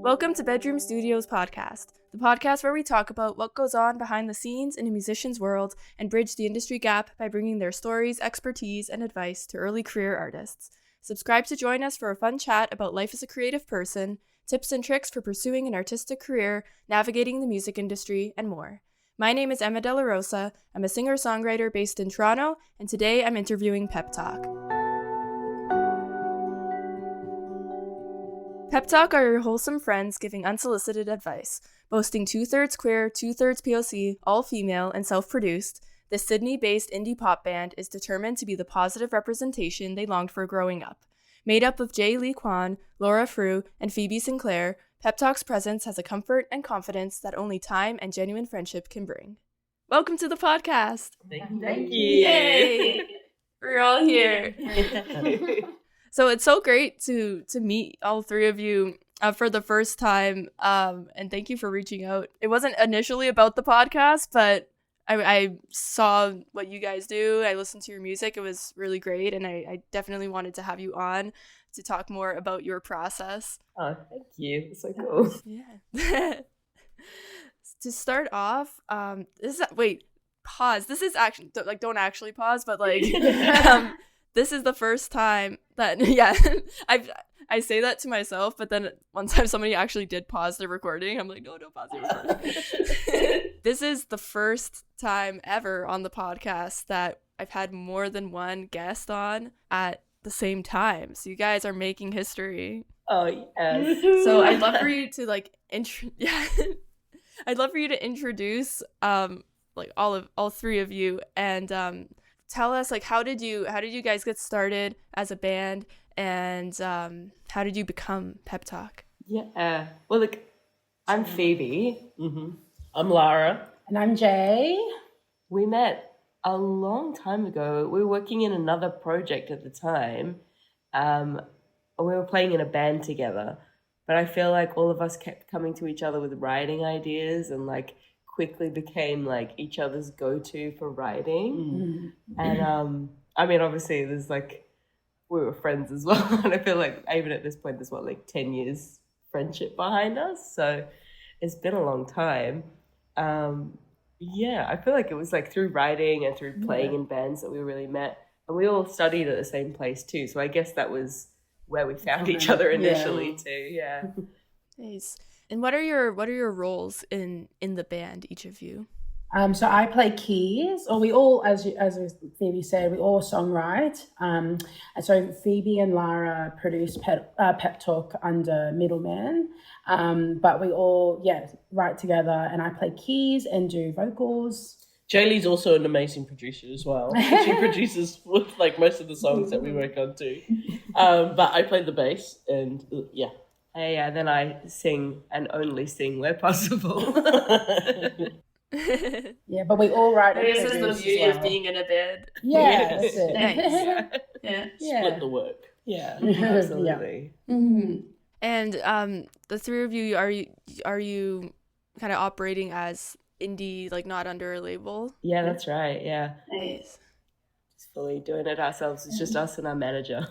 Welcome to Bedroom Studios Podcast, the podcast where we talk about what goes on behind the scenes in a musician's world and bridge the industry gap by bringing their stories, expertise, and advice to early career artists. Subscribe to join us for a fun chat about life as a creative person, tips and tricks for pursuing an artistic career, navigating the music industry, and more. My name is Emma Della Rossa. I'm a singer-songwriter based in Toronto, and today I'm interviewing PEPTALK. PEPTALK are your wholesome friends giving unsolicited advice. Boasting 2/3 queer, 2/3 POC, all female, and self-produced, this Sydney-based indie pop band is determined to be the positive representation they longed for growing up. Made up of Jay-Lee Kwan, Lara Frew, and Phoebe Sinclair, PEPTALK's presence has a comfort and confidence that only time and genuine friendship can bring. Welcome to the podcast! Thank you. Yay! We're all here. So it's so great to meet all three of you for the first time, and thank you for reaching out. It wasn't initially about the podcast, but I saw what you guys do. I listened to your music. It was really great, and I definitely wanted to have you on to talk more about your process. Oh, thank you. It's so cool. Yeah. To start off, pause. This is actually, don't actually pause, but this is the first time that, I say that to myself, but then one time somebody actually did pause the recording. I'm like, no, don't pause the recording. This is the first time ever on the podcast that I've had more than one guest on at the same time. So you guys are making history. Oh, yes. So I'd love for you to I'd love for you to introduce all three of you and tell us how did you guys get started as a band, and how did you become PEPTALK? Yeah. Well, I'm Phoebe. Mm-hmm. I'm Lara. And I'm Jay. We met a long time ago. We were working in another project at the time. We were playing in a band together. But I feel like all of us kept coming to each other with writing ideas and quickly became each other's go-to for writing. And obviously there's we were friends as well. And I feel like even at this point there's 10 years friendship behind us. So it's been a long time. I feel like it was through writing and through playing in bands that we really met. And we all studied at the same place too. So I guess that was where we found each other initially too. Yeah. Nice. And what are your roles in the band, each of you? So I play keys, or we all, as Phoebe said, we all songwrite. And so Phoebe and Lara produce PEPTALK under Middleman. But we all, write together, and I play keys and do vocals. Jay-Lee's also an amazing producer as well. She produces with most of the songs that we work on too. But I play the bass, and yeah. Yeah, then I sing and only sing where possible. Yeah, but we all write. This is the beauty of being in a band. Yeah, that's it. Nice. Yeah. Split the work. Yeah, absolutely. Yeah. Mm-hmm. And the three of you, are you kind of operating as indie, not under a label? Yeah, that's right. Yeah. Nice. Just fully doing it ourselves. It's just us and our manager.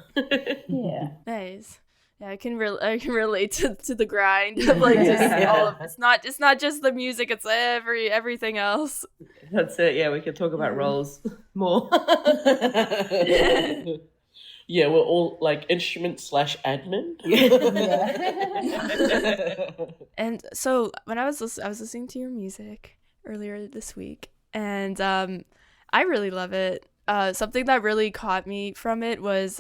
Yeah. Nice. Yeah, I can relate to the grind of just all of it's not just the music, it's everything else. That's it. Yeah, we could talk about roles more. Yeah, we're all instrument/admin. And so when I was listening to your music earlier this week, and I really love it. Something that really caught me from it was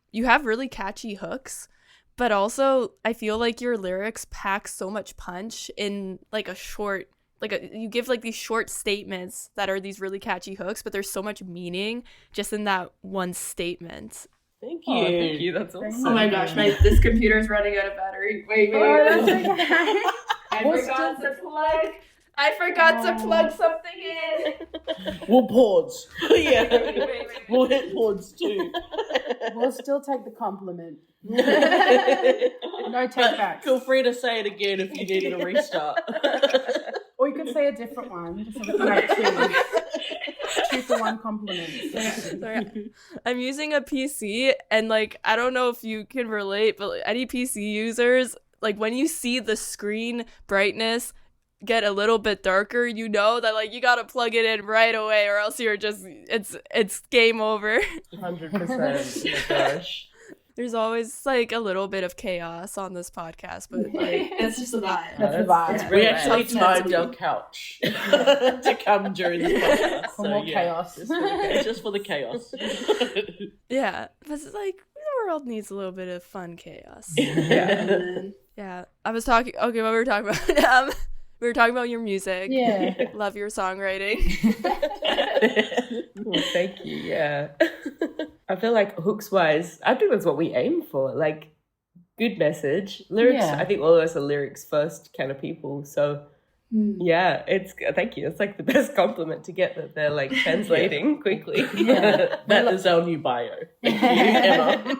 you have really catchy hooks, but also I feel like your lyrics pack so much punch in a short, you give these short statements that are these really catchy hooks, but there's so much meaning just in that one statement. Thank you. Oh, thank you. That's awesome. Oh my gosh, this computer's running out of battery. Wait. That's okay. I forgot to plug something in. We'll pause. Yeah. Wait. We'll hit pause too. We'll still take the compliment. No take backs. Feel free to say it again if you needed a restart. Or you could say a different one. Just so we can make two for one compliment. Sorry. I'm using a PC, and I don't know if you can relate, but any PC users, like when you see the screen brightness get a little bit darker, you know that like you gotta plug it in right away, or else you're just it's game over. 100%. Oh my gosh. There's always like a little bit of chaos on this podcast, but like it's just the vibe. That's the vibe. It's We really actually nice. timed our couch to come during the podcast. For more chaos. It's just for the chaos. Yeah, but it's like the world needs a little bit of fun chaos. Yeah. Yeah, I was talking. Okay, what we were talking about? We were talking about your music. Yeah. Love your songwriting. Well, thank you. Yeah. I feel like hooks wise, I think that's what we aim for. Like, good message. Lyrics, Yeah. I think all of us are lyrics first kind of people. So, yeah, thank you. It's like the best compliment to get that they're like translating quickly. That is our new bio. Thank you, Emma.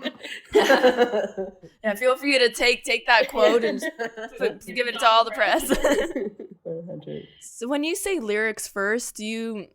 Yeah, feel free to take that quote and give it to all the press. 100. So when you say lyrics first, do you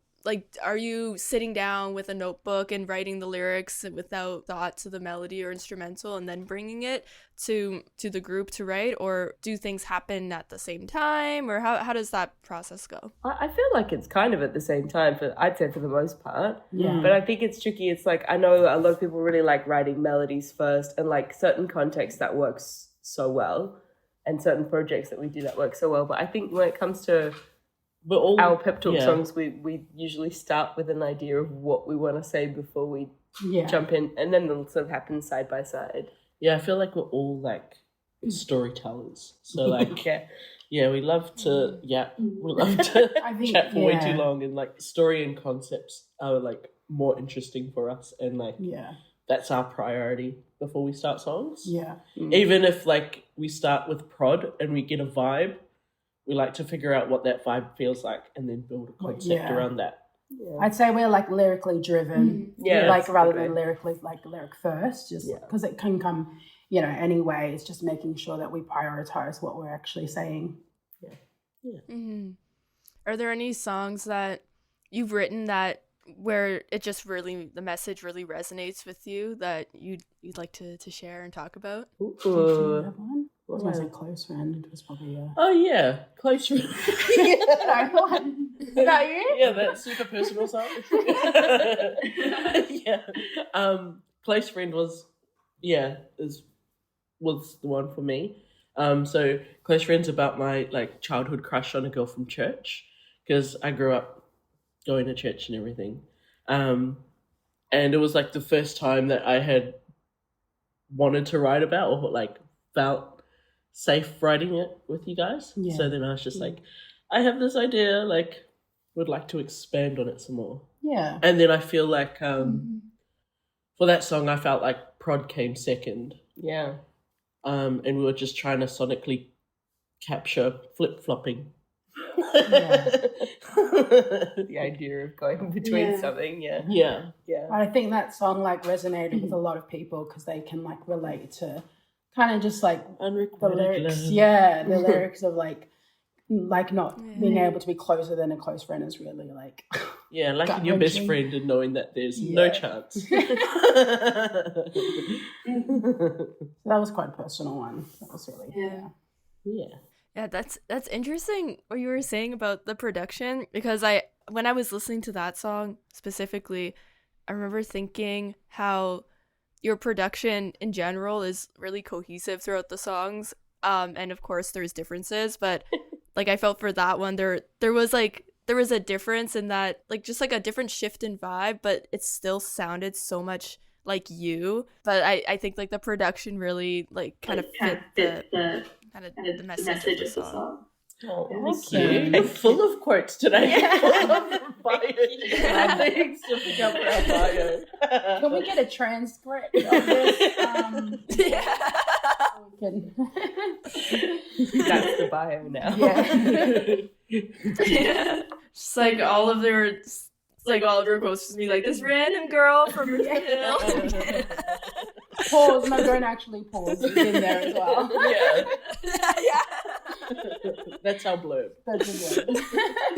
are you sitting down with a notebook and writing the lyrics without thought to the melody or instrumental and then bringing it to the group to write, or do things happen at the same time, or how does that process go? I feel like it's kind of at the same time, I'd say for the most part. Yeah. But I think it's tricky. It's like, I know a lot of people really like writing melodies first, and like certain contexts that works so well, and certain projects that we do that work so well. But I think when it comes to our pep talk songs, we usually start with an idea of what we want to say before we jump in, and then they'll sort of happen side by side. Yeah, I feel like we're all like storytellers. So like, we love to we love to I think, chat for way too long, and like story and concepts are like more interesting for us, and like that's our priority before we start songs. Yeah. Even if like we start with prod and we get a vibe, we like to figure out what that vibe feels like and then build a concept around that. Yeah. I'd say we're like lyrically driven, like rather than lyrically like lyric first, just because it can come, anyway. It's just making sure that we prioritize what we're actually saying. Are there any songs that you've written that where it just really, the message really resonates with you that you'd like to share and talk about? Do you have one? I was going to say Close Friend. It was probably Oh yeah, Close Friend. Is that you? Yeah, that super personal song. Close Friend was the one for me. So Close Friend's about my like childhood crush on a girl from church, because I grew up going to church and everything. And it was like the first time that I had wanted to write about, or like felt safe writing it with you guys. Yeah. So then I was just like, I have this idea, like would like to expand on it some more. Yeah. And then I feel like for that song I felt like prod came second. Yeah. And we were just trying to sonically capture flip-flopping. The idea of going between something. Yeah. I think that song like resonated with a lot of people because they can like relate to kind of just like the lyrics. love. Yeah, the lyrics of like not being able to be closer than a close friend is really like Yeah, like gut your best wrenching. friend and knowing that there's no chance. So that was quite a personal one. That was really Yeah, that's interesting what you were saying about the production, because when I was listening to that song specifically, I remember thinking how your production in general is really cohesive throughout the songs. And of course there's differences, but like I felt for that one there was a difference in that, like just like a different shift in vibe, but it still sounded so much like you. But I think like the production really like kind of fit the message of the song. Oh, thank you. You're full of quotes today. Full of things to pick up our bio. Can we get a transcript of this? That's the bio now. Just like all of your quotes just be like this random girl from Richmond Hill. Pause. No, don't actually pause. It's in there as well. Yeah. That's our blurb. That's a word.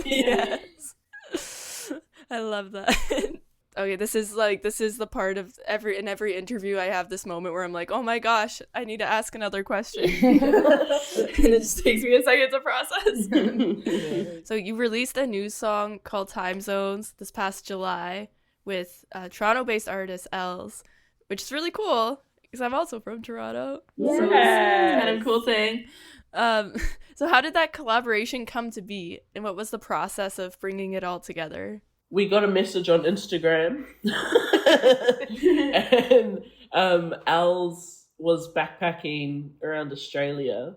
Yes. I love that. Okay, this is the part of every interview I have this moment where I'm like, oh my gosh, I need to ask another question. And it just takes me a second to process. So you released a new song called Time Zones this past July with Toronto-based artist Els, which is really cool because I'm also from Toronto. Yes. So it's kind of a cool thing. So how did that collaboration come to be, and what was the process of bringing it all together? We got a message on Instagram, and Els was backpacking around Australia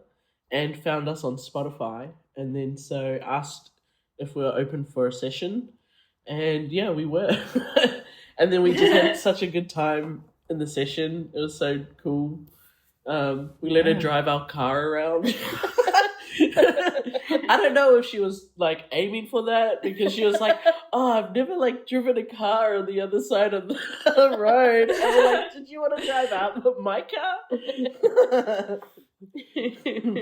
and found us on Spotify, and then so asked if we were open for a session, and yeah, we were. And then we just had such a good time in the session. It was so cool. We let her drive our car around. I don't know if she was like aiming for that, because she was like, "Oh, I've never like driven a car on the other side of the road." And we're like, "Did you want to drive out of my car?"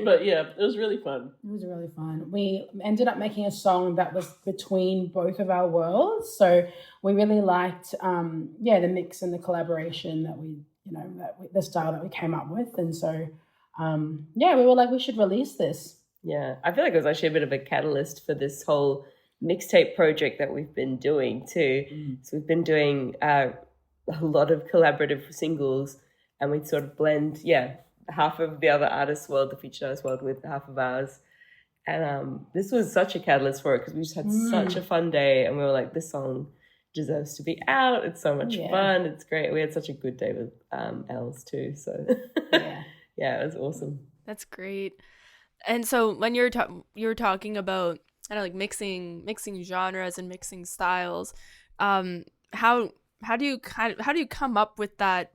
But yeah, it was really fun. It was really fun. We ended up making a song that was between both of our worlds. So we really liked, the mix and the collaboration that the style that we came up with. And so, we were like, we should release this. Yeah, I feel like it was actually a bit of a catalyst for this whole mixtape project that we've been doing too. So we've been doing a lot of collaborative singles, and we sort of blend, half of the other artist's world, the featured artist's world, with half of ours. And this was such a catalyst for it, because we just had such a fun day, and we were like, this song deserves to be out. It's so much fun. It's great. We had such a good day with Els too. So yeah, it was awesome. That's great. And so when you were talking about kind of like mixing genres and mixing styles, how do you come up with that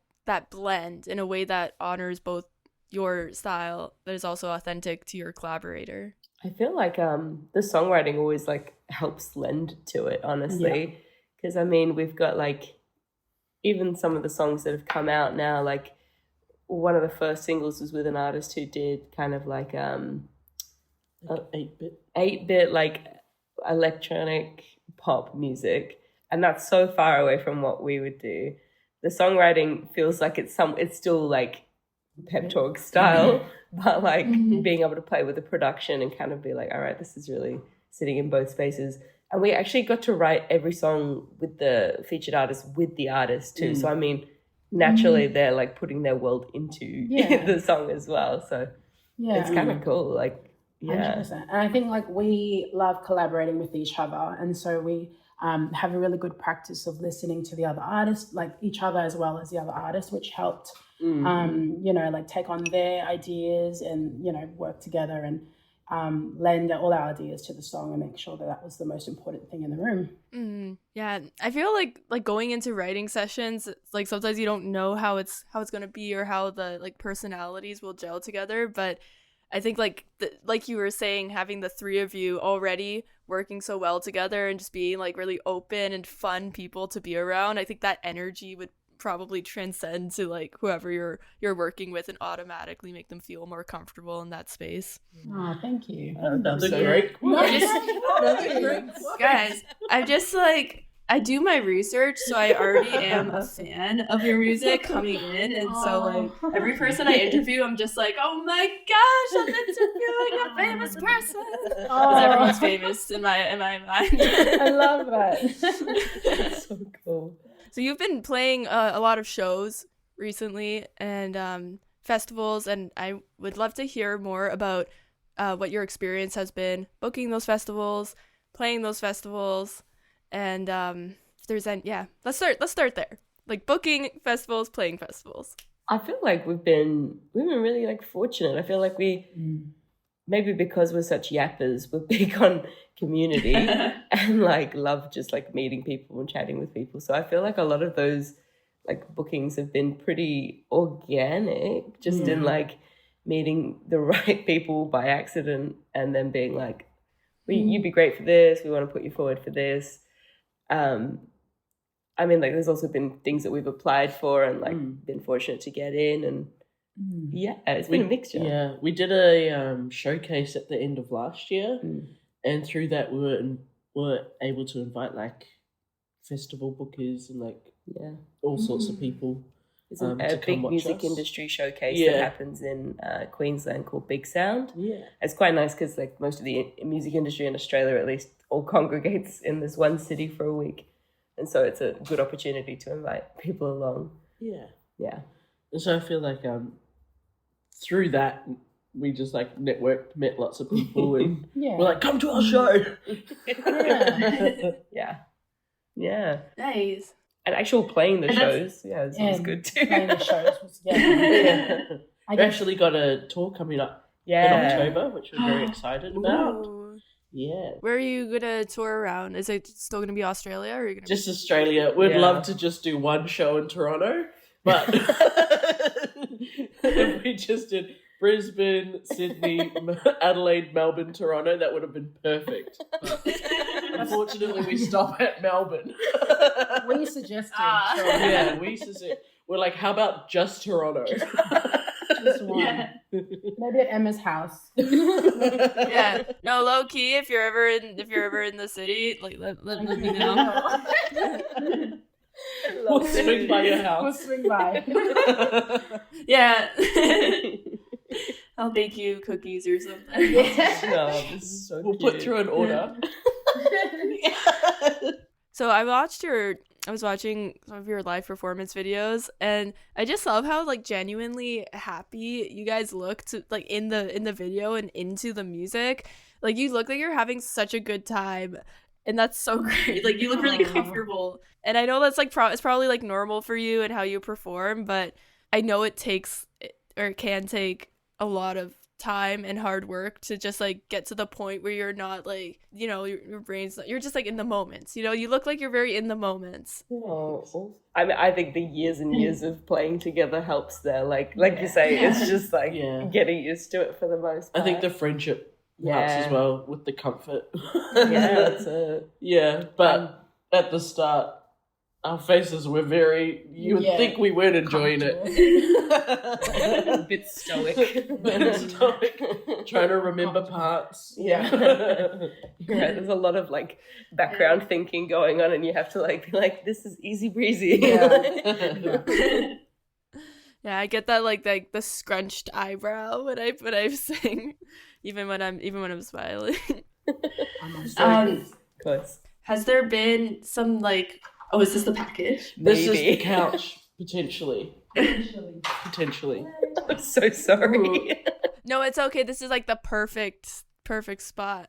blend in a way that honors both your style but is also authentic to your collaborator? I feel like the songwriting always like helps lend to it, honestly, because I mean, we've got like even some of the songs that have come out now, like one of the first singles was with an artist who did kind of like 8-bit like electronic pop music, and that's so far away from what we would do. The songwriting feels like it's still like PEPTALK style, but like being able to play with the production and kind of be like, all right, this is really sitting in both spaces. And we actually got to write every song with the featured artist with the artist too. So I mean, naturally they're like putting their world into the song as well. So it's kind of cool. Like, 100%. And I think like we love collaborating with each other, and so we have a really good practice of listening to the other artist, like each other as well as the other artist, which helped like take on their ideas and work together and lend all our ideas to the song and make sure that was the most important thing in the room. Yeah, I feel like going into writing sessions, like sometimes you don't know how it's gonna be or how the like personalities will gel together, but I think like you were saying, having the three of you already working so well together and just being like really open and fun people to be around, I think that energy would probably transcend to like whoever you're working with and automatically make them feel more comfortable in that space. Oh, thank you. Another great quote. Guys, I'm just like, I do my research, so I already am a fan of your music coming in, and so like every person I interview, I'm just like, oh my gosh, I'm interviewing a famous person. Because everyone's famous in my mind. I love that. That's so cool. So you've been playing a lot of shows recently and festivals, and I would love to hear more about what your experience has been booking those festivals, playing those festivals. And if there's let's start there. Like booking festivals, playing festivals. I feel like we've been really like fortunate. I feel like we maybe because we're such yappers, we're big on community and like love just like meeting people and chatting with people. So I feel like a lot of those like bookings have been pretty organic, just in like meeting the right people by accident and then being like, you'd be great for this. We want to put you forward for this. I mean, like, there's also been things that we've applied for and like been fortunate to get in, and it's been a mixture. Yeah, we did a showcase at the end of last year, and through that we were able to invite like festival bookers and like Yeah. all sorts of people. It's to a come big watch music us. industry showcase Yeah. that happens in Queensland called Big Sound. Yeah. It's quite nice because like most of the music industry in Australia, at least, all congregates in this one city for a week, and so it's a good opportunity to invite people along. Yeah. Yeah. And so I feel like through that we just like networked, met lots of people, and Yeah. we're like, come to our show. Yeah. Yeah. Nice. And actual playing the And that's- shows, it was good too. Playing the shows was I We guess actually got a tour coming up in Yeah. October, which we're very excited about. Ooh. Yeah. Where are you gonna tour around? Is it still gonna be Australia, or are you gonna Just Australia. We'd Yeah. love to just do one show in Toronto, but if we just did Brisbane, Sydney, Adelaide, Melbourne, Toronto, that would have been perfect. But unfortunately, we stop at Melbourne. we suggested Yeah, we're like, how about just Toronto? just one. Maybe at Emma's house. yeah. No, low key. If you're ever in the city, like let me know. We'll swing by your We'll house. swing by. Yeah. I'll bake you cookies or something. Oh, this is so We'll cute. put through an order. So I was watching some of your live performance videos, and I just love how like genuinely happy you guys look to like in the video and into the music. Like you look like you're having such a good time, and that's so great. Like you look really comfortable, and I know that's like it's probably like normal for you and how you perform, but I know it takes or it can take a lot of time and hard work to just like get to the point where you're not like, you know, your brain's not, you're just like in the moments, you know, you look like you're very in the moments. Oh, I mean, I think the years and years of playing together helps there. Like you say, it's just like getting used to it for the most part. I think the friendship helps as well with the comfort. that's it. Yeah, but at the start, our faces were you would think we weren't enjoying it. A bit stoic. Trying to remember parts. Yeah. There's a lot of like background thinking going on, and you have to like be like, this is easy breezy. Yeah, I get that like the scrunched eyebrow when I sing, even when I'm smiling. Close. Has there been some like, oh, is this the package? This is Maybe. the couch, potentially. Potentially. I'm so sorry. Ooh. No, it's okay. This is like the perfect spot.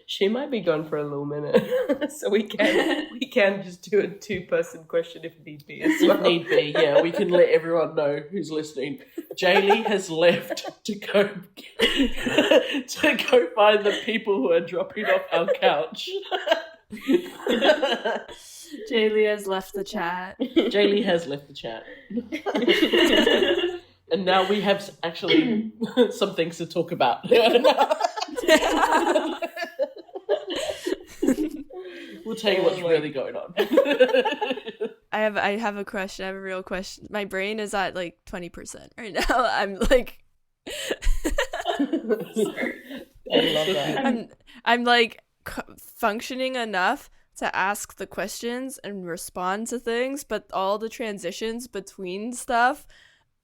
She might be gone for a little minute, so we can just do a 2-person question if need be as well. If need be, yeah, we can let everyone know who's listening. Jay-Lee has left to go find the people who are dropping off our couch. Jay-Lee has left the chat. Jay-Lee has left the chat. And now we have actually some things to talk about. We'll tell you what's really going on. I have a question. I have a real question. My brain is at like 20% right now. I'm like I love that. I'm like functioning enough to ask the questions and respond to things, but all the transitions between stuff,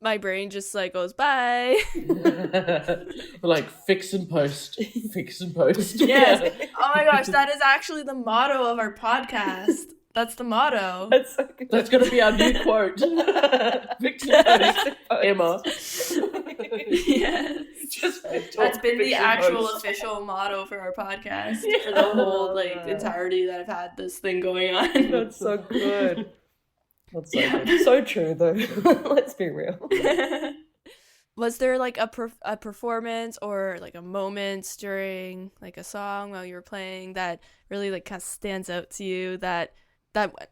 my brain just like goes bye. We're like fix and post. Yes. Oh my gosh, that is actually the motto of our podcast. That's the motto. That's so good. That's gonna be our new quote. Fix and post. Emma. Yes. That's been the actual post. official motto for our podcast for the whole like entirety that I've had this thing going on. That's so good. That's so good. So true though. Let's be real. Was there like a performance or like a moment during like a song while you were playing that really like kind of stands out to you that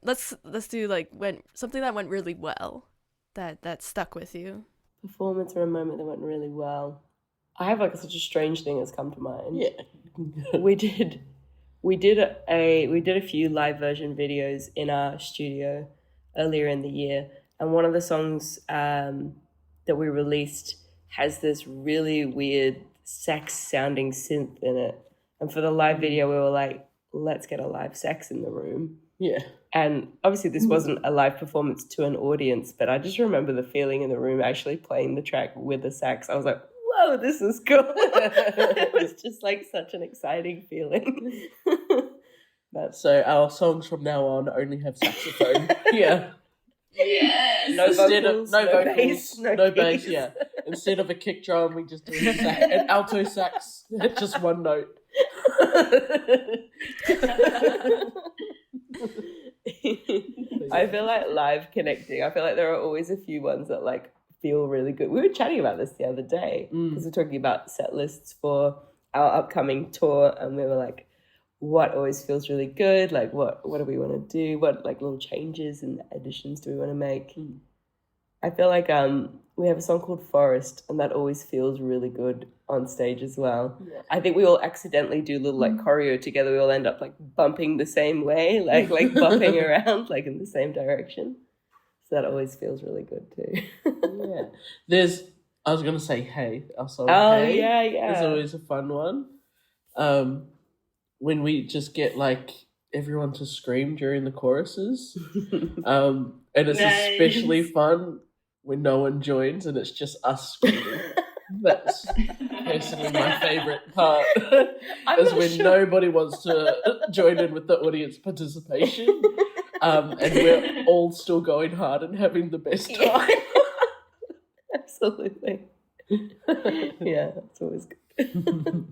let's do like something that went really well that stuck with you? Performance or a moment that went really well. I have like such a strange thing that's come to mind. Yeah. We did a few live version videos in our studio earlier in the year, and one of the songs that we released has this really weird sax sounding synth in it. And for the live video, we were like, let's get a live sax in the room. Yeah. And obviously this wasn't a live performance to an audience, but I just remember the feeling in the room actually playing the track with the sax. I was like, whoa, this is cool. It was just like such an exciting feeling. So our songs from now on only have saxophone. Yeah. Yes. No vocals, no vocals, bass, no bass, keys. yeah. Instead of a kick drum, we just do an alto sax, just one note. I feel like live connecting. I feel like there are always a few ones that like feel really good. We were chatting about this the other day because we're talking about set lists for our upcoming tour, and we were like, what always feels really good? Like what do we want to do? What like little changes and additions do we want to make? I feel like we have a song called Forest, and that always feels really good on stage as well. Yeah. I think we all accidentally do little like choreo together. We all end up like bumping the same way, like bopping around like in the same direction. So that always feels really good too. Yeah. I was gonna say Hey, our song Hey. Yeah. It's It's always a fun one. When we just get like everyone to scream during the choruses. And it's especially fun when no one joins and it's just us screaming. That's personally my favourite part. Is when nobody wants to join in with the audience participation. And we're all still going hard and having the best time. Absolutely. Yeah, that's always good.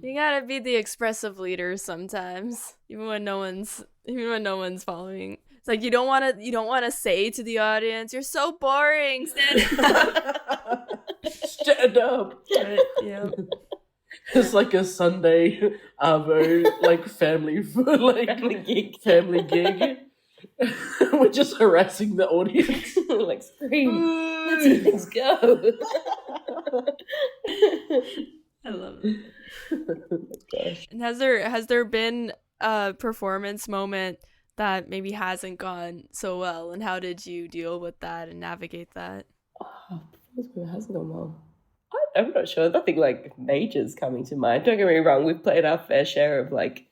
You gotta be the expressive leader sometimes, even when no one's following. It's like you don't wanna say to the audience, "You're so boring. Stand up." Stand up. Yeah. It's like a Sunday Arvo like family gig. We're just harassing the audience. Like scream. Let's let things go. I love it. Oh gosh. And has there been a performance moment that maybe hasn't gone so well, and how did you deal with that and navigate that? Performance hasn't gone well. I'm not sure. Nothing like major's coming to mind. Don't get me wrong. We've played our fair share of like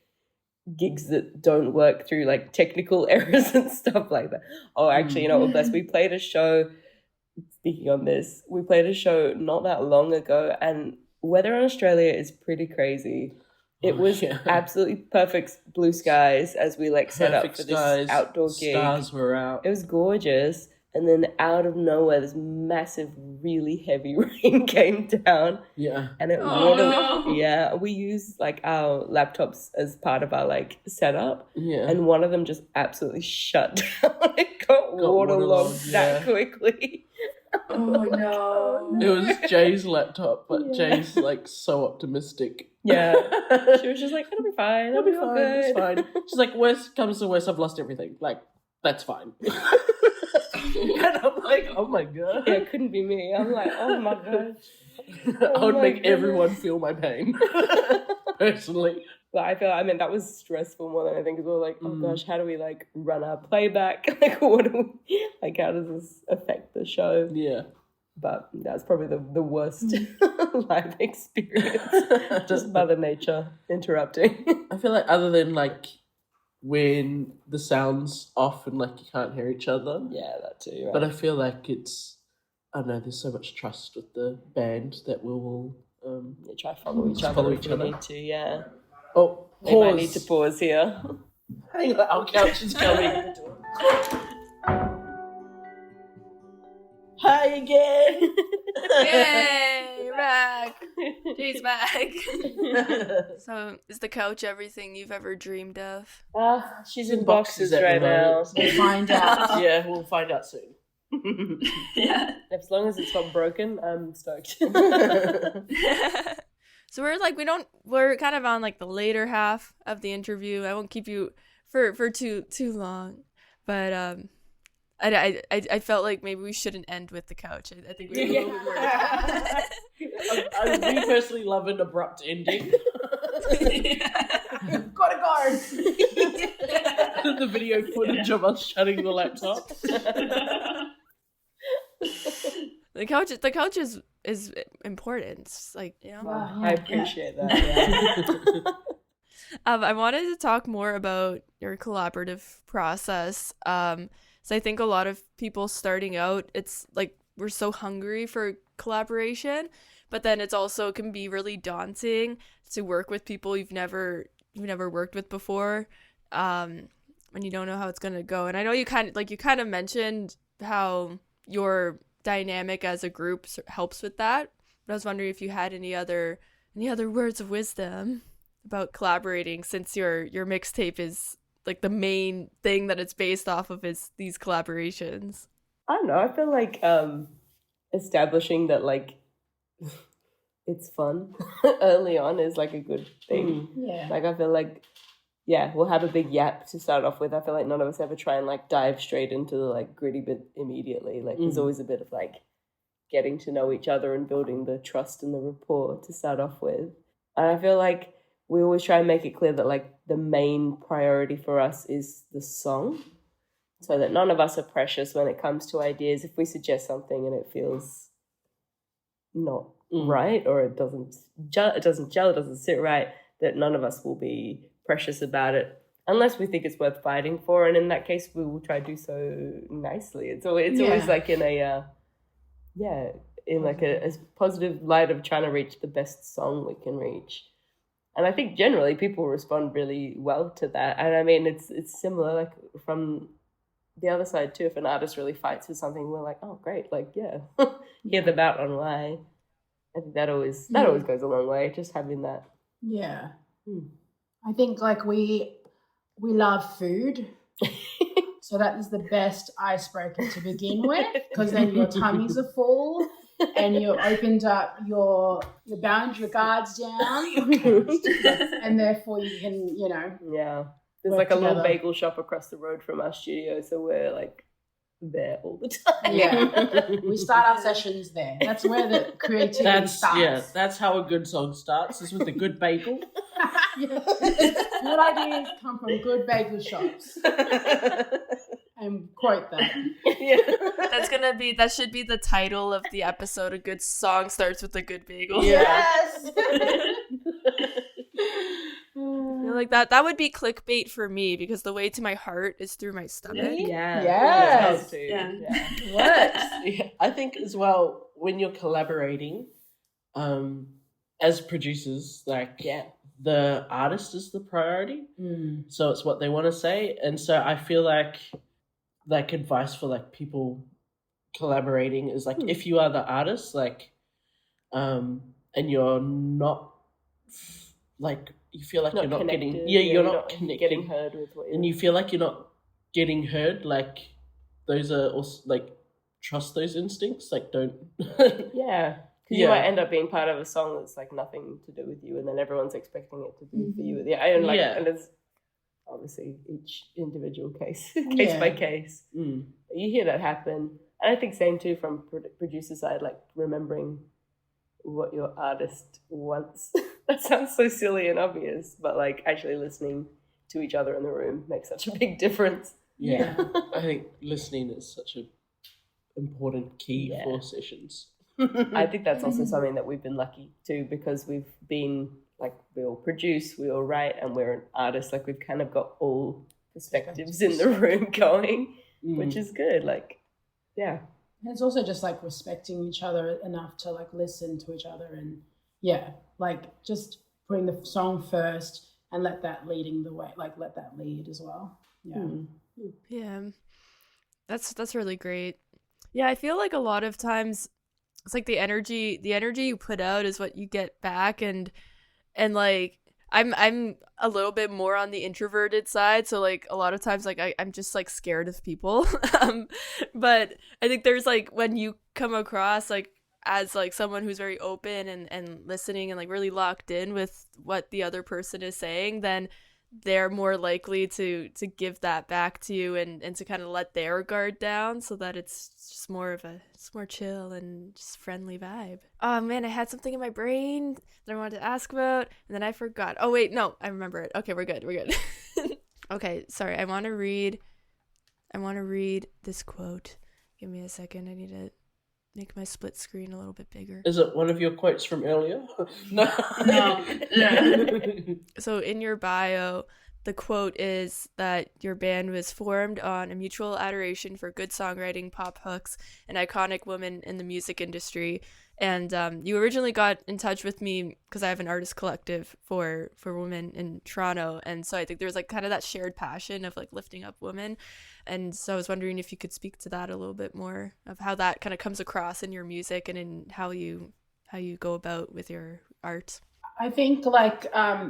gigs that don't work through like technical errors and stuff like that. Oh, actually, you know what? Bless. We played a show. Speaking on this, we played a show not that long ago, and weather in Australia is pretty crazy. It was absolutely perfect blue skies as we like set up for this outdoor gig. Stars were out. It was gorgeous. And then out of nowhere, this massive, really heavy rain came down. Yeah. And it watered. Yeah. We used like our laptops as part of our like setup. Yeah. And one of them just absolutely shut down. It got waterlogged that quickly. Oh no. It was Jay's laptop, but Jay's like so optimistic. Yeah. She was just like, it'll be fine. It'll be all good. It's fine. She's like, worst comes to worst, I've lost everything. Like, that's fine. And I'm like, oh my god. Yeah, it couldn't be me. I'm like, oh my gosh. I would make everyone feel my pain. Personally. But I mean, that was stressful more than I think, because we were like, oh gosh, how do we like run our playback? Like, what do we, like, how does this affect the show? Yeah. But that's probably the worst live experience. Just Mother Nature interrupting. I feel like other than like when the sound's off and like you can't hear each other. Yeah, that too. Right? But I feel like it's, I don't know, there's so much trust with the band that we will try to follow each other if we need to, yeah. Oh, maybe I need to pause here. Hang on, our couch is coming. Hi again. Yay, you're back. Jay's back. So, is the couch everything you've ever dreamed of? She's in boxes right now. We'll find out. Yeah, we'll find out soon. Yeah. As long as it's not broken, I'm stoked. So we're kind of on like the later half of the interview. I won't keep you for too long, but I felt like maybe we shouldn't end with the couch. I think we were a little bit we personally love an abrupt ending. Gotta go. The video footage of us shutting the laptop. The couch is important. It's like, you know. I appreciate that. Yeah. I wanted to talk more about your collaborative process. So I think a lot of people starting out, it's like we're so hungry for collaboration, but then it's also can be really daunting to work with people you've never worked with before, when you don't know how it's gonna go. And I know you kind of mentioned how your dynamic as a group helps with that. But I was wondering if you had any other words of wisdom about collaborating, since your mixtape is like the main thing that it's based off of is these collaborations. I don't know. I feel like establishing that like it's fun early on is like a good thing. Yeah. Like I feel like we'll have a big yap to start off with. I feel like none of us ever try and like dive straight into the like gritty bit immediately. Like there's always a bit of like getting to know each other and building the trust and the rapport to start off with. And I feel like we always try and make it clear that like the main priority for us is the song, so that none of us are precious when it comes to ideas. If we suggest something and it feels not right, or it doesn't gel, it doesn't sit right, that none of us will be precious about it unless we think it's worth fighting for. And in that case, we will try to do so nicely. It's always like in a in like a positive light of trying to reach the best song we can reach. And I think generally people respond really well to that. And I mean, it's similar like from the other side too. If an artist really fights for something, we're like, oh great, like hear them out online. I think that always goes a long way. Just having that. Yeah. I think like we love food. So that is the best icebreaker to begin with, because then your tummies are full and you opened up your guards down, and therefore you can, There's like a little bagel shop across the road from our studio, so we're like there all the time. Yeah, we start our sessions there. That's where the creativity starts. Yeah, that's how a good song starts, is with a good bagel. Good ideas come from good bagel shops. And quote that. That should be the title of the episode. A good song starts with a good bagel. Yes. Like that would be clickbait for me, because the way to my heart is through my stomach. Yeah. Yes. Yeah. Works. Yeah, I think as well, when you're collaborating, as producers, like the artist is the priority. So it's what they want to say. And so I feel like advice for like people collaborating is like, if you are the artist, like and you're not like, you feel like you're not getting you're not getting heard with what and you feel like you're not getting heard, like those are also like, trust those instincts, like don't you might end up being part of a song that's like nothing to do with you, and then everyone's expecting it to be for you. And it's obviously each individual case by case. You hear that happen, and I think same too from producer side, like remembering what your artist wants. That sounds so silly and obvious, but like actually listening to each other in the room makes such a big difference. I think listening is such an important key for sessions. I think that's also something that we've been lucky too, because we've been like, we all produce, we all write, and we're an artist. Like we've kind of got all perspectives in the room going, which is good. Like, yeah. And it's also just like respecting each other enough to like listen to each other, and like just putting the song first and let that leading the way, like let that lead as well. Yeah, that's really great. Yeah, I feel like a lot of times it's like the energy you put out is what you get back, and like I'm a little bit more on the introverted side, so like a lot of times like I'm just like scared of people. But I think there's like, when you come across like as like someone who's very open and listening and like really locked in with what the other person is saying, then they're more likely to give that back to you, and to kind of let their guard down, so that it's just more chill and just friendly vibe. Oh man, I had something in my brain that I wanted to ask about, and then I forgot. Oh wait, no, I remember it. Okay, we're good. Okay, sorry. I want to read this quote. Give me a second. I need it. make my split screen a little bit bigger. Is it one of your quotes from earlier? No. So in your bio, the quote is that your band was formed on a mutual adoration for good songwriting, pop hooks, and iconic women in the music industry. And you originally got in touch with me because I have an artist collective for women in Toronto. And so I think there's like kind of that shared passion of like lifting up women. And so I was wondering if you could speak to that a little bit more, of how that kind of comes across in your music and in how you go about with your art. I think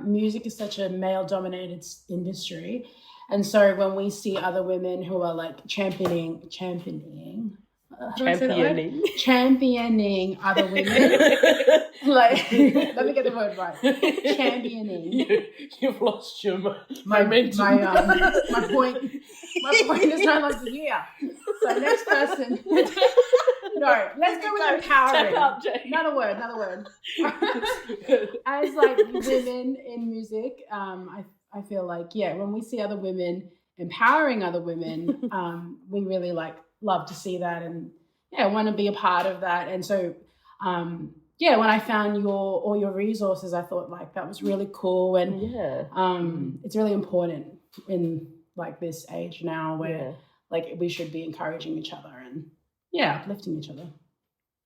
music is such a male-dominated industry, and so when we see other women who are like championing other women, like let me get the word right, championing. You've lost your my momentum. my point is no longer here. So next person. No, let's go with empowering. Up, Jay. Another word. As like women in music, I feel like, yeah, when we see other women empowering other women, we really like love to see that, and yeah, want to be a part of that. And so yeah, when I found all your resources, I thought like that was really cool, and it's really important in like this age now where like we should be encouraging each other and uplifting each other.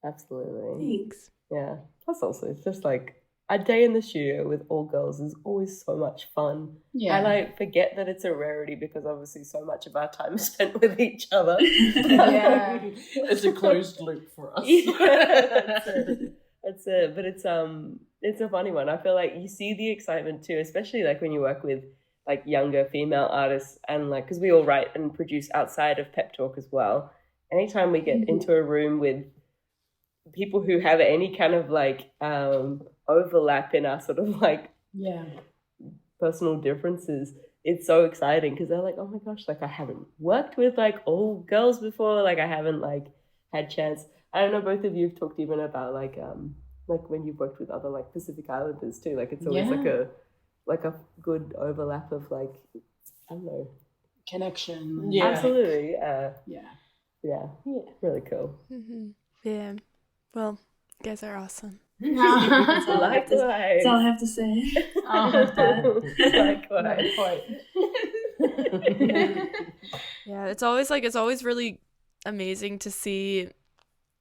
Absolutely. Thanks. Yeah. Plus also it's just like a day in the studio with all girls is always so much fun. Yeah. I like forget that it's a rarity because obviously so much of our time is spent with each other. Yeah. It's a closed loop for us. That's it. But it's a funny one. I feel like you see the excitement too, especially like when you work with like younger female artists, and like because we all write and produce outside of Pep Talk as well. Anytime we get into a room with people who have any kind of like overlap in our sort of like personal differences, it's so exciting because they're like, oh my gosh, like I haven't worked with like all girls before, like I haven't like had chance. I don't know, both of you have talked even about like when you've worked with other like Pacific Islanders too, like it's always like a good overlap of like, I don't know, connection. Yeah, absolutely. Yeah, really cool. Mm-hmm. Yeah. Well, you guys are awesome. Likewise. That's all I have to say. Likewise. Yeah, it's always really amazing to see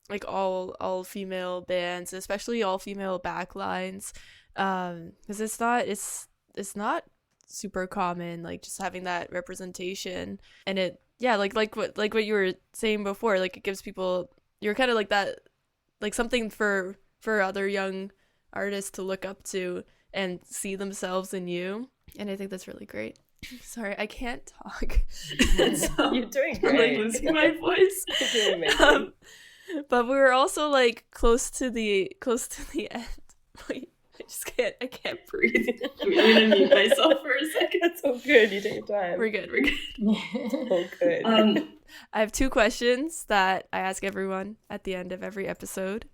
like all female bands, especially all female backlines, because it's not super common, like just having that representation. And it like what you were saying before, like it gives people, you're kind of like that, like something for other young artists to look up to and see themselves in you. And I think that's really great. Sorry, I can't talk. So, you're doing great. I'm like losing my voice. You're doing amazing. But we were also like close to the end. Wait, I can't breathe. I'm gonna mute myself for a second. That's all good. You take your time. We're good. All good. I have 2 questions that I ask everyone at the end of every episode.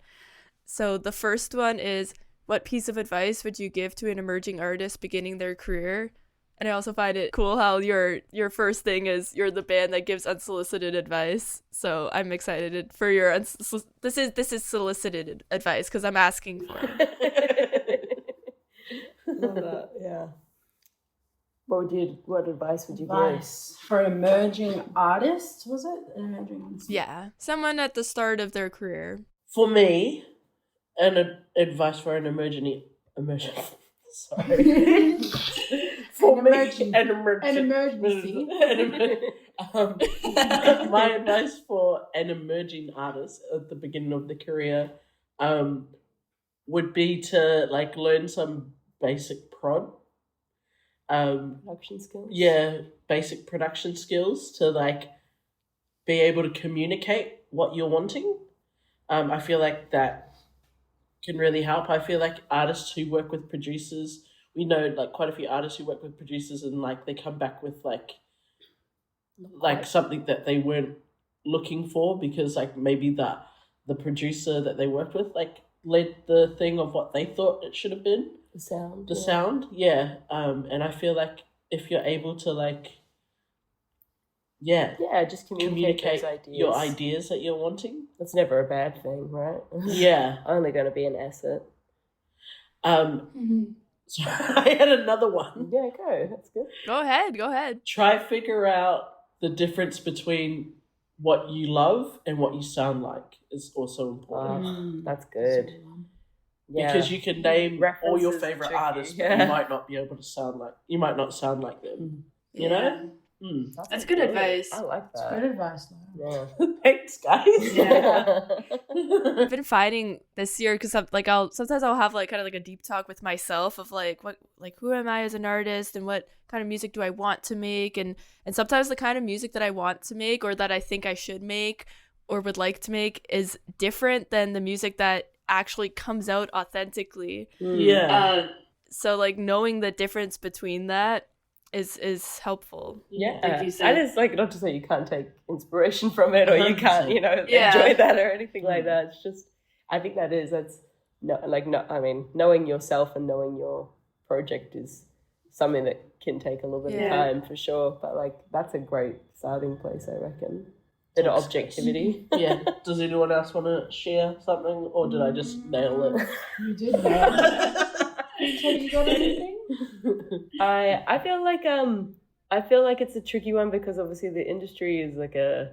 So the first one is, what piece of advice would you give to an emerging artist beginning their career? And I also find it cool how your first thing is you're the band that gives unsolicited advice. So I'm excited for your this is solicited advice because I'm asking for it. Love that. Yeah. What advice would you give for emerging artists? Was it emerging artists? Yeah, someone at the start of their career. For me, advice for an emergency. Sorry. For me, an emergency. My advice for an emerging artist at the beginning of the career would be to like learn some basic prod. Production skills? Yeah, basic production skills to like be able to communicate what you're wanting. I feel like that can really help. I feel like artists who work with producers, we know like quite a few artists who work with producers and like they come back with like something that they weren't looking for because like maybe the producer that they worked with like led the thing of what they thought it should have been. The sound, yeah. And I feel like if you're able to like Yeah. Yeah, just communicate those ideas. Your ideas that you're wanting. That's never a bad thing, right? Yeah. Only going to be an asset. So I had another one. Yeah, go. That's good. Go ahead. Try figure out the difference between what you love and what you sound like is also important. That's good. Yeah. Because you can name all your References are favorite tricky. artists, but you might not be able to sound like. You might not sound like them. You know. That's good advice. I like that. Good advice, Lara. Yeah. Thanks, guys. Yeah. I've been finding this year because sometimes I'll have like kind of like a deep talk with myself of like who am I as an artist and what kind of music do I want to make, and sometimes the kind of music that I want to make or that I think I should make or would like to make is different than the music that actually comes out authentically. Yeah. So like knowing the difference between that is helpful. Yeah. Like you said. And it's like not to say you can't take inspiration from it or you 100%. can't, Yeah. enjoy that or anything like that. It's just I think knowing yourself and knowing your project is something that can take a little bit of time for sure. But like that's a great starting place, I reckon. Bit of objectivity. Yeah. Does anyone else want to share something, or did I just nail it? You did nail it. Have you got anything? I feel like it's a tricky one because obviously the industry is like a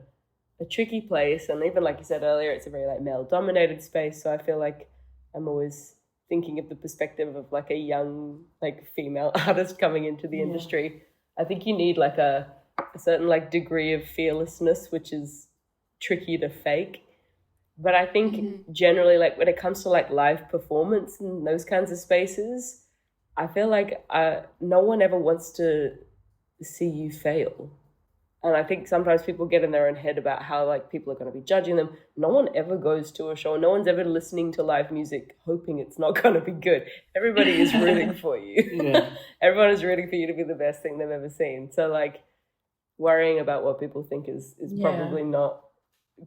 tricky place, and even like you said earlier, it's a very like male dominated space. So I feel like I'm always thinking of the perspective of like a young like female artist coming into the industry. I think you need like a certain like degree of fearlessness, which is tricky to fake. But I think generally, like when it comes to like live performance and those kinds of spaces, I feel like no one ever wants to see you fail. And I think sometimes people get in their own head about how like people are going to be judging them. No one ever goes to a show. No one's ever listening to live music hoping it's not going to be good. Everybody is rooting for you. Yeah. Everyone is rooting for you to be the best thing they've ever seen. So like worrying about what people think is probably not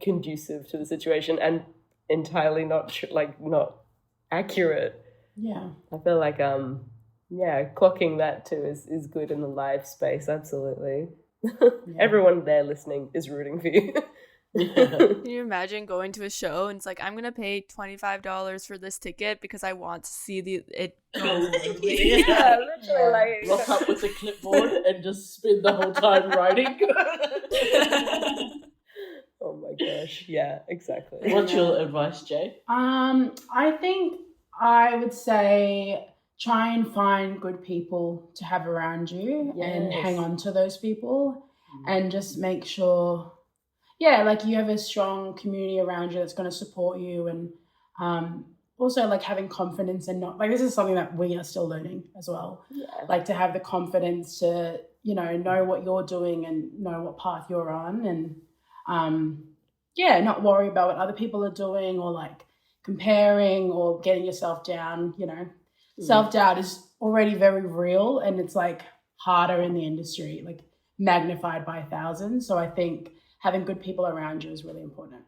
conducive to the situation and entirely not accurate. Yeah. I feel like clocking that too is good in the live space. Absolutely. Everyone there listening is rooting for you. Can you imagine going to a show and it's like, I'm gonna pay $25 for this ticket because I want to see it go? Yeah, literally like Rock up with a clipboard and just spend the whole time writing. Oh my gosh. Yeah, exactly. What's your advice, Jay? I think I would say try and find good people to have around you and hang on to those people and just make sure, like you have a strong community around you that's going to support you, and also like having confidence and not like this is something that we are still learning as well. Yeah. Like to have the confidence to, know what you're doing and know what path you're on, and not worry about what other people are doing or like comparing or getting yourself down. Self-doubt is already very real, and it's like harder in the industry, like magnified by 1,000. So I think having good people around you is really important.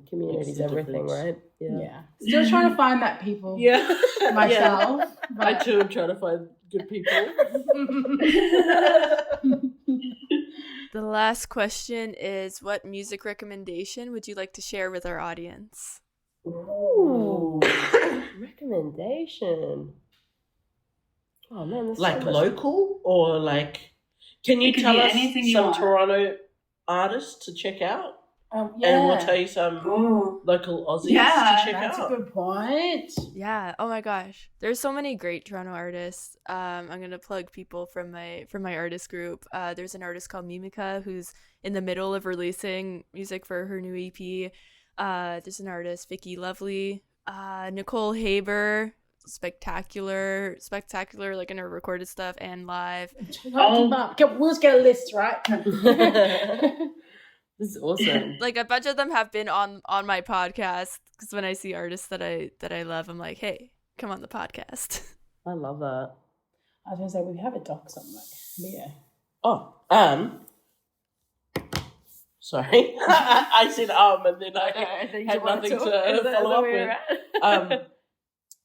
Community's everything, right? Yeah. Still trying to find that people. Myself. But I too am trying to find good people. The last question is, what music recommendation would you like to share with our audience? Ooh, recommendation. Oh man, this Like local or like? Can you tell us some Toronto artists to check out? And we'll tell you some local Aussies to check that's out. a good point. Yeah. Oh my gosh. There's so many great Toronto artists. I'm gonna plug people from my artist group. There's an artist called Mimika who's in the middle of releasing music for her new EP. There's an artist, Vicky Lovely, Nicole Haber, spectacular, like in her recorded stuff and live. We'll just get a list, right? This is awesome. Like a bunch of them have been on my podcast, because when I see artists that I love, I'm like, hey, come on the podcast. I love that. I was gonna say we have a doc somewhere. Yeah. Oh, sorry. I said and then I had nothing to follow up with.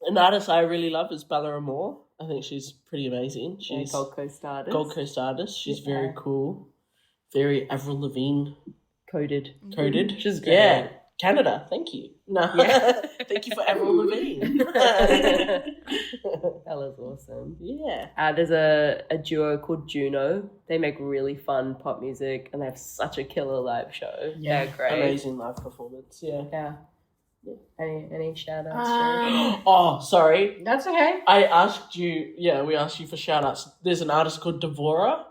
An artist I really love is Bella Moore. I think she's pretty amazing. She's Gold Coast artist. Gold Coast artist. She's very cool. very Avril Lavigne Coded. coded. Which is great. Yeah. Canada, thank you. No. Yeah. Thank you for Avril Lavigne. That was awesome. Yeah. There's a duo called Juno. They make really fun pop music and they have such a killer live show. Yeah. They're great. Amazing live performance. Yeah. Yeah. Any shout outs? Oh, sorry. That's okay. I asked you, we asked you for shout outs. There's an artist called Devora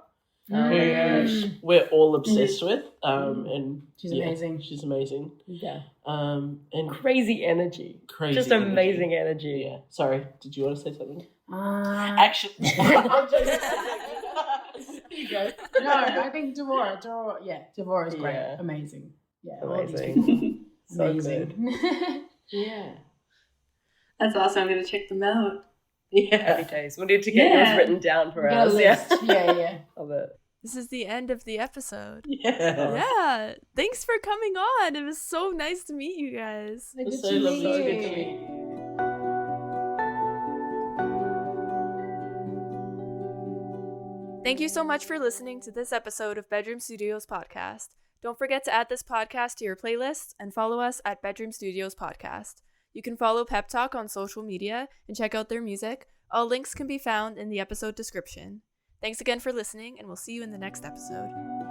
who we're all obsessed with. And She's amazing. She's amazing. Yeah. And Crazy energy. crazy. Just amazing energy. Yeah. Sorry. Did you want to say something? Actually, I'm joking. You go. no, I think Devora is great. Yeah. Amazing. Yeah, Amazing. So amazing. Yeah. That's awesome. I'm going to check them out. Yeah. Happy days. We'll need to get yours written down for Get a us. list. Yeah. Yeah. Love it. This is the end of the episode. Yeah. Yeah. Thanks for coming on. It was so nice to meet you guys. Good So to lovely. meet So you. good to meet you. Thank you so much for listening to this episode of Bedroom Studios Podcast. Don't forget to add this podcast to your playlists and follow us at Bedroom Studios Podcast. You can follow PEPTALK on social media and check out their music. All links can be found in the episode description. Thanks again for listening, and we'll see you in the next episode.